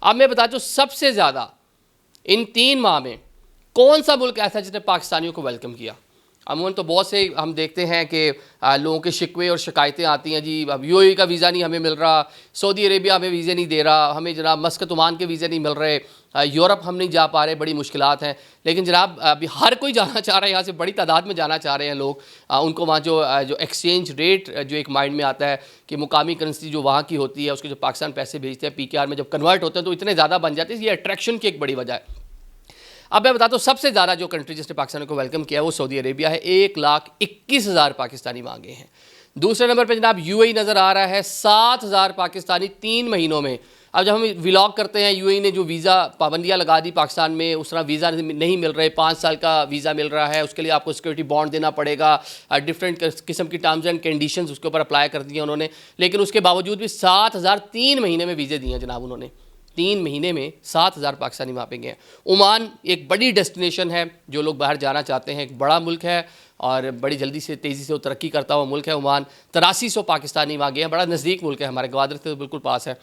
अब मैं बता दूं सबसे ज़्यादा इन 3 माह में कौन सा मुल्क ऐसा जिसने पाकिस्तानियों को वेलकम किया। अमूमन तो बहुत से हम देखते हैं कि लोगों के शिकवे और शिकायतें आती हैं, जी अब यूएई का वीज़ा नहीं हमें मिल रहा, सऊदी अरेबिया हमें वीज़े नहीं दे रहा, हमें जनाब मस्कत ओमान के वीज़े नहीं मिल रहे, यूरोप हम नहीं जा पा रहे, बड़ी मुश्किलात हैं। लेकिन जनाब अभी हर कोई जाना चाह रहा है, यहाँ से बड़ी तादाद में जाना चाह रहे हैं लोग। उनको वहाँ जो एक्सचेंज रेट जो एक माइंड में आता है कि मुकामी करेंसी जो वहाँ की होती है उसके जो पाकिस्तान पैसे भेजते हैं PKR में जब कन्वर्ट होते हैं तो इतने ज़्यादा बन जाते हैं। ये अट्रैक्शन की एक बड़ी वजह है। अब मैं बताता हूँ सबसे ज़्यादा जो कंट्री जिसने पाकिस्तान को वेलकम किया है वो सऊदी अरेबिया है। 1,21,000 पाकिस्तानी मांगे हैं। दूसरे नंबर पे जनाब यूएई नज़र आ रहा है, 7,000 पाकिस्तानी 3 महीनों में। अब जब हम व्लॉग करते हैं, यूएई ने जो वीज़ा पाबंदियाँ लगा दी पाकिस्तान में, उस तरह वीज़ा नहीं मिल रहे, 5 साल का वीज़ा मिल रहा है, उसके लिए आपको सिक्योरिटी बॉन्ड देना पड़ेगा, डिफरेंट किस्म की टर्म्स एंड कंडीशंस उसके ऊपर अप्लाई कर दिए उन्होंने। लेकिन उसके बावजूद भी 7,000 3 महीने में वीज़े दिए हैं जनाब उन्होंने। 3 महीने में 7,000 पाकिस्तानी वहाँ पे गए हैं। ओमान एक बड़ी डेस्टिनेशन है, जो लोग बाहर जाना चाहते हैं, एक बड़ा मुल्क है और बड़ी जल्दी से तेज़ी से वो तरक्की करता हुआ मुल्क है ओमान। 8300 पाकिस्तानी वहाँ गए हैं, बड़ा नज़दीक मुल्क है, हमारे गवादर से तो बिल्कुल पास है।